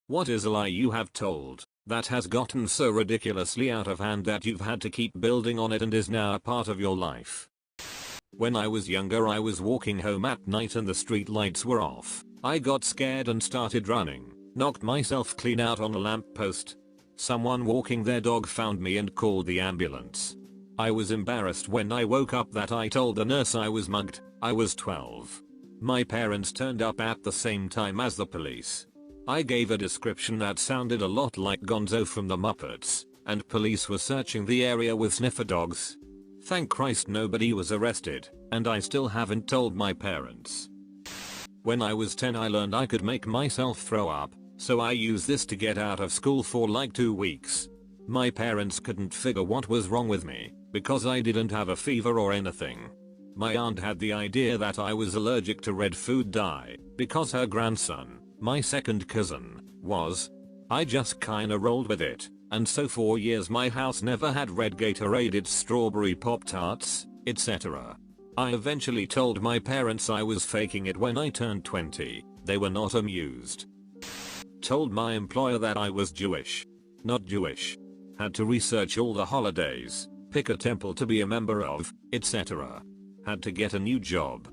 What is a lie you have told that has gotten so ridiculously out of hand that you've had to keep building on it and is now a part of your life? When I was younger, I was walking home at night and the street lights were off. I got scared and started running, knocked myself clean out on a lamppost. Someone walking their dog found me and called the ambulance. I was embarrassed when I woke up that I told the nurse I was mugged. I was 12. My parents turned up at the same time as the police. I gave a description that sounded a lot like Gonzo from the Muppets, and police were searching the area with sniffer dogs. Thank Christ nobody was arrested, and I still haven't told my parents. When I was 10, I learned I could make myself throw up, so I used this to get out of school for like 2 weeks. My parents couldn't figure what was wrong with me, because I didn't have a fever or anything. My aunt had the idea that I was allergic to red food dye, because her grandson, my second cousin, was. I just kinda rolled with it, and so for years my house never had red Gatorade, it's strawberry Pop-Tarts, etc. I eventually told my parents I was faking it when I turned 20. They were not amused. Told my employer that I was Jewish. Not Jewish. Had to research all the holidays, pick a temple to be a member of, etc. Had to get a new job.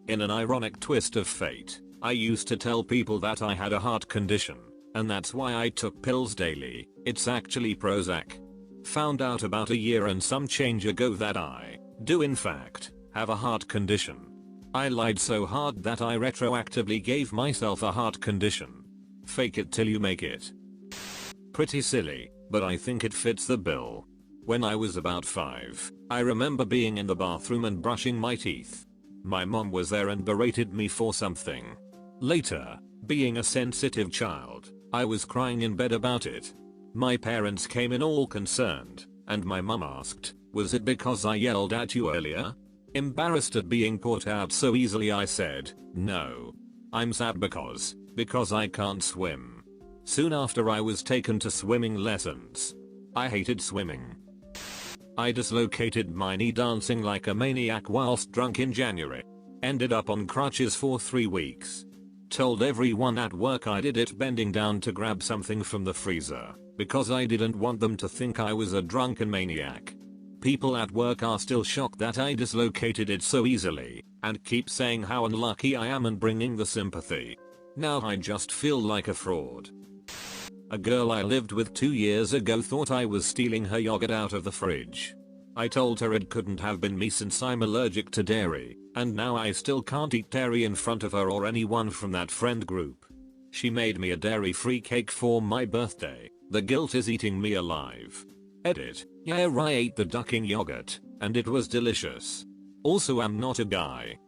In an ironic twist of fate, I used to tell people that I had a heart condition, and that's why I took pills daily. It's actually Prozac. Found out about a year and some change ago that I do in fact have a heart condition. I lied so hard that I retroactively gave myself a heart condition. Fake it till you make it. Pretty silly, but I think it fits the bill. When I was about 5, I remember being in the bathroom and brushing my teeth. My mom was there and berated me for something. Later, being a sensitive child, I was crying in bed about it. My parents came in all concerned, and my mom asked, "Was it because I yelled at you earlier?" Embarrassed at being caught out so easily, I said, "No. I'm sad because I can't swim." Soon after, I was taken to swimming lessons. I hated swimming. I dislocated my knee dancing like a maniac whilst drunk in January. Ended up on crutches for 3 weeks. Told everyone at work I did it bending down to grab something from the freezer, because I didn't want them to think I was a drunken maniac. People at work are still shocked that I dislocated it so easily, and keep saying how unlucky I am and bringing the sympathy. Now I just feel like a fraud. A girl I lived with 2 years ago thought I was stealing her yogurt out of the fridge. I told her it couldn't have been me since I'm allergic to dairy, and now I still can't eat dairy in front of her or anyone from that friend group. She made me a dairy-free cake for my birthday. The guilt is eating me alive. Edit. Yeah, I ate the ducking yogurt, and it was delicious. Also, I'm not a guy.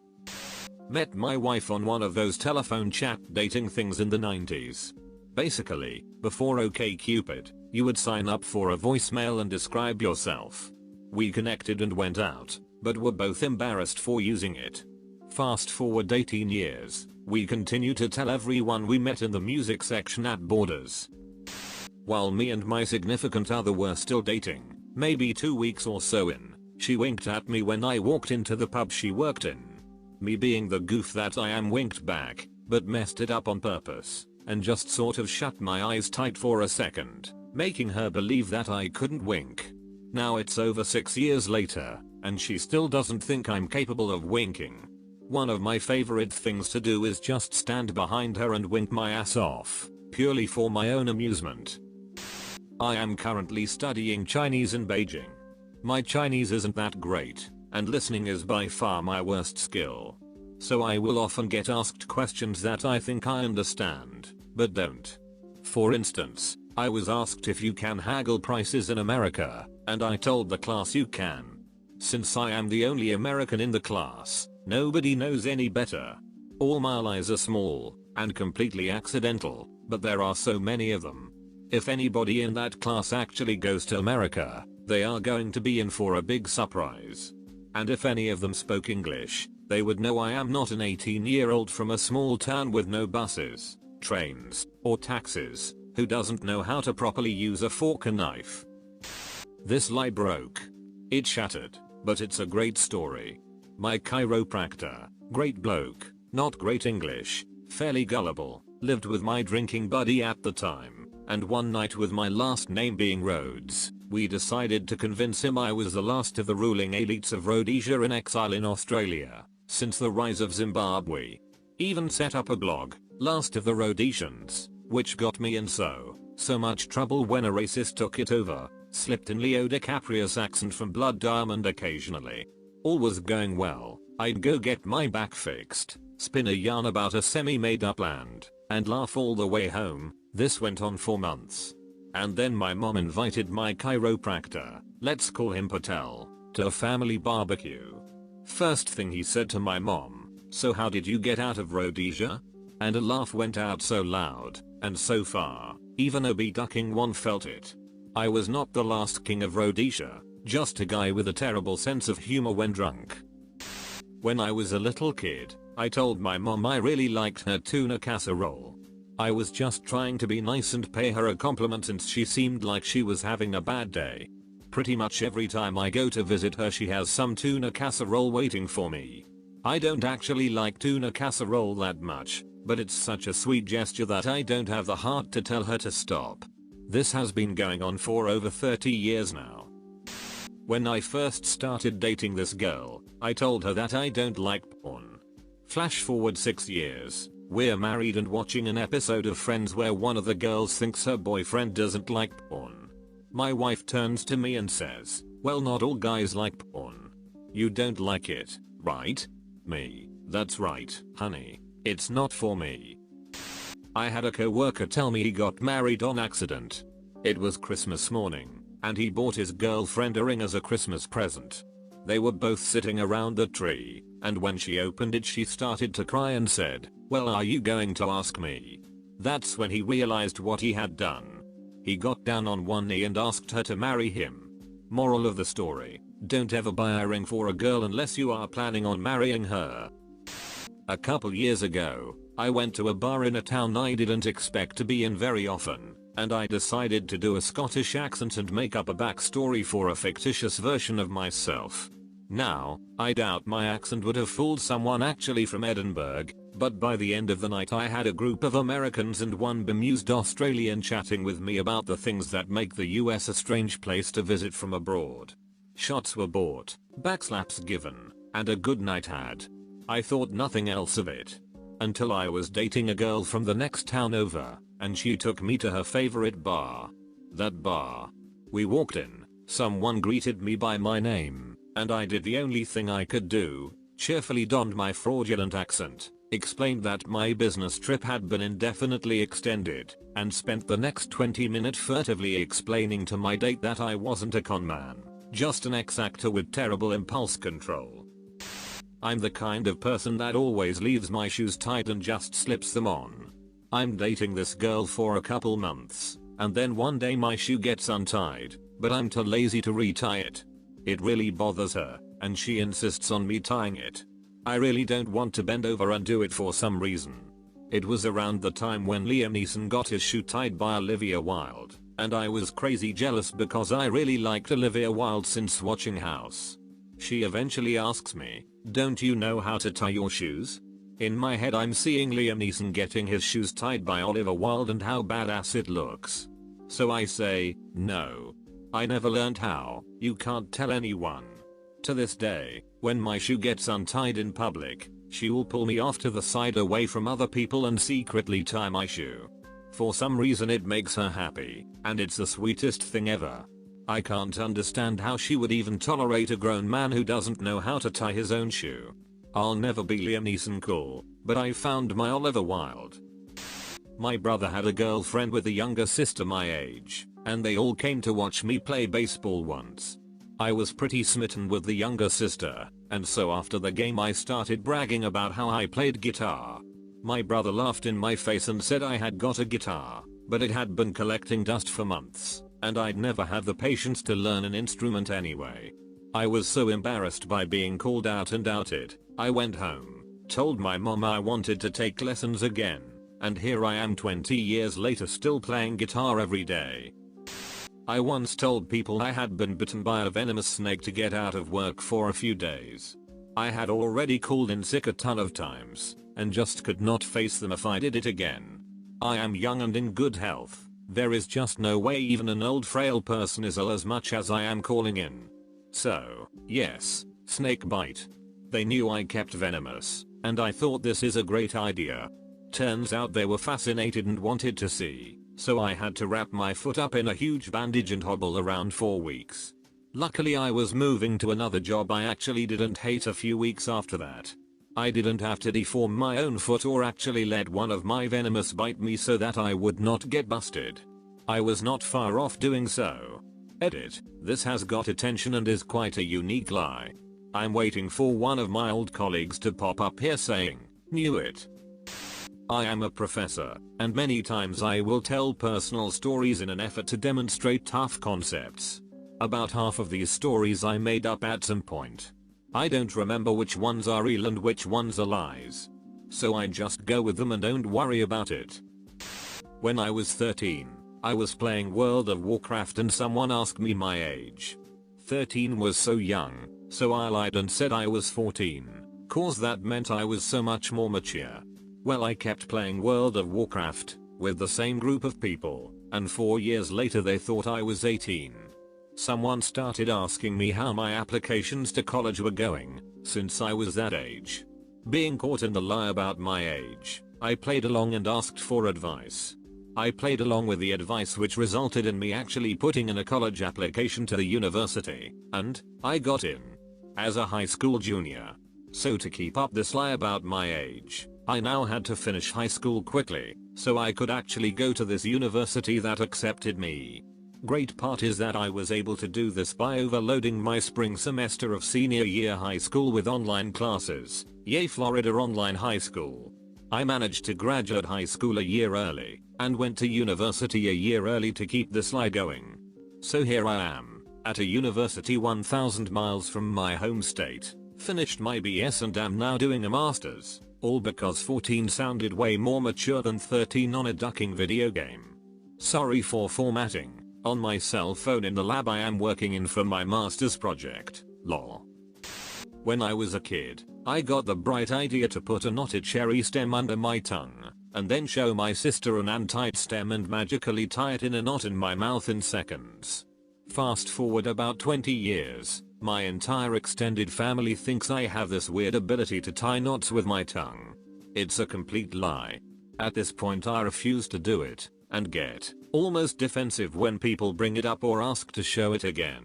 Met my wife on one of those telephone chat dating things in the 90s. Basically, before OkCupid, you would sign up for a voicemail and describe yourself. We connected and went out, but were both embarrassed for using it. Fast forward 18 years, we continue to tell everyone we met in the music section at Borders. While me and my significant other were still dating, maybe 2 weeks or so in, she winked at me when I walked into the pub she worked in. Me being the goof that I am, winked back, but messed it up on purpose, and just sort of shut my eyes tight for a second, making her believe that I couldn't wink. Now it's over 6 years later, and she still doesn't think I'm capable of winking. One of my favorite things to do is just stand behind her and wink my ass off, purely for my own amusement. I am currently studying Chinese in Beijing. My Chinese isn't that great, and listening is by far my worst skill. So I will often get asked questions that I think I understand, but don't. For instance, I was asked if you can haggle prices in America, and I told the class you can. Since I am the only American in the class, nobody knows any better. All my lies are small, and completely accidental, but there are so many of them. If anybody in that class actually goes to America, they are going to be in for a big surprise. And if any of them spoke English, they would know I am not an 18-year-old from a small town with no buses, trains, or taxis, who doesn't know how to properly use a fork and knife. This lie broke. It shattered, but it's a great story. My chiropractor, great bloke, not great English, fairly gullible, lived with my drinking buddy at the time, and one night with my last name being Rhodes, we decided to convince him I was the last of the ruling elites of Rhodesia in exile in Australia, since the rise of Zimbabwe. Even set up a blog, Last of the Rhodesians, which got me in so much trouble when a racist took it over, slipped in Leo DiCaprio's accent from Blood Diamond occasionally. All was going well. I'd go get my back fixed, spin a yarn about a semi-made up land, and laugh all the way home. This went on for months. And then my mom invited my chiropractor, let's call him Patel, to a family barbecue. First thing he said to my mom, "So how did you get out of Rhodesia?" And a laugh went out so loud, and so far, even a bee ducking one felt it. I was not the last king of Rhodesia, just a guy with a terrible sense of humor when drunk. When I was a little kid, I told my mom I really liked her tuna casserole. I was just trying to be nice and pay her a compliment since she seemed like she was having a bad day. Pretty much every time I go to visit her she has some tuna casserole waiting for me. I don't actually like tuna casserole that much, but it's such a sweet gesture that I don't have the heart to tell her to stop. This has been going on for over 30 years now. When I first started dating this girl, I told her that I don't like porn. Flash forward 6 years, we're married and watching an episode of Friends where one of the girls thinks her boyfriend doesn't like porn. My wife turns to me and says, "Well, not all guys like porn. You don't like it, right?" Me, "That's right, honey. It's not for me." I had a coworker tell me he got married on accident. It was Christmas morning, and he bought his girlfriend a ring as a Christmas present. They were both sitting around the tree, and when she opened it she started to cry and said, "Well, are you going to ask me?" That's when he realized what he had done. He got down on one knee and asked her to marry him. Moral of the story, don't ever buy a ring for a girl unless you are planning on marrying her. A couple years ago, I went to a bar in a town I didn't expect to be in very often, and I decided to do a Scottish accent and make up a backstory for a fictitious version of myself. Now, I doubt my accent would have fooled someone actually from Edinburgh, but by the end of the night I had a group of Americans and one bemused Australian chatting with me about the things that make the US a strange place to visit from abroad. Shots were bought, backslaps given, and a good night had. I thought nothing else of it. Until I was dating a girl from the next town over, and she took me to her favorite bar. That bar. We walked in, someone greeted me by my name, and I did the only thing I could do, cheerfully donned my fraudulent accent, explained that my business trip had been indefinitely extended, and spent the next 20 minutes furtively explaining to my date that I wasn't a con man, just an ex-actor with terrible impulse control. I'm the kind of person that always leaves my shoes tied and just slips them on. I'm dating this girl for a couple months, and then one day my shoe gets untied, but I'm too lazy to retie it. It really bothers her, and she insists on me tying it. I really don't want to bend over and do it for some reason. It was around the time when Liam Neeson got his shoe tied by Olivia Wilde, and I was crazy jealous because I really liked Olivia Wilde since watching House. She eventually asks me, "Don't you know how to tie your shoes?" In my head I'm seeing Liam Neeson getting his shoes tied by Olivia Wilde and how badass it looks. So I say, "No. I never learned how, you can't tell anyone." To this day, when my shoe gets untied in public, she will pull me off to the side away from other people and secretly tie my shoe. For some reason it makes her happy, and it's the sweetest thing ever. I can't understand how she would even tolerate a grown man who doesn't know how to tie his own shoe. I'll never be Liam Neeson cool, but I found my Olivia Wilde. My brother had a girlfriend with a younger sister my age, and they all came to watch me play baseball once. I was pretty smitten with the younger sister, and so after the game I started bragging about how I played guitar. My brother laughed in my face and said I had got a guitar, but it had been collecting dust for months, and I'd never have the patience to learn an instrument anyway. I was so embarrassed by being called out and outed, I went home, told my mom I wanted to take lessons again, and here I am 20 years later still playing guitar every day. I once told people I had been bitten by a venomous snake to get out of work for a few days. I had already called in sick a ton of times, and just could not face them if I did it again. I am young and in good health. There is just no way even an old frail person is ill as much as I am calling in. So, yes, snake bite. They knew I kept venomous, and I thought this is a great idea. Turns out they were fascinated and wanted to see, so I had to wrap my foot up in a huge bandage and hobble around for weeks. Luckily I was moving to another job I actually didn't hate a few weeks after that. I didn't have to deform my own foot or actually let one of my venomous bite me so that I would not get busted. I was not far off doing so. Edit, this has got attention and is quite a unique lie. I'm waiting for one of my old colleagues to pop up here saying, knew it. I am a professor, and many times I will tell personal stories in an effort to demonstrate tough concepts. About half of these stories I made up at some point. I don't remember which ones are real and which ones are lies. So I just go with them and don't worry about it. When I was 13, I was playing World of Warcraft and someone asked me my age. 13 was so young, so I lied and said I was 14, cause that meant I was so much more mature. Well, I kept playing World of Warcraft with the same group of people, and 4 years later they thought I was 18. Someone started asking me how my applications to college were going, since I was that age. Being caught in the lie about my age, I played along and asked for advice. I played along with the advice, which resulted in me actually putting in a college application to the university, and I got in. As a high school junior. So to keep up this lie about my age, I now had to finish high school quickly, so I could actually go to this university that accepted me. Great part is that I was able to do this by overloading my spring semester of senior year high school with online classes. Yay, Florida online high school. I managed to graduate high school a year early, and went to university a year early to keep this lie going. So here I am, at a university 1,000 miles from my home state, finished my BS and am now doing a master's, all because 14 sounded way more mature than 13 on a ducking video game. Sorry for formatting. On my cell phone in the lab I am working in for my master's project, lol. When I was a kid, I got the bright idea to put a knotted cherry stem under my tongue, and then show my sister an untied stem and magically tie it in a knot in my mouth in seconds. Fast forward about 20 years, my entire extended family thinks I have this weird ability to tie knots with my tongue. It's a complete lie. At this point I refuse to do it, and get almost defensive when people bring it up or ask to show it again.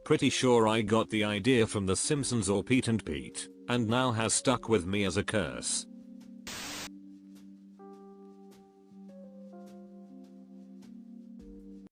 Pretty sure I got the idea from The Simpsons or Pete and Pete, and now has stuck with me as a curse.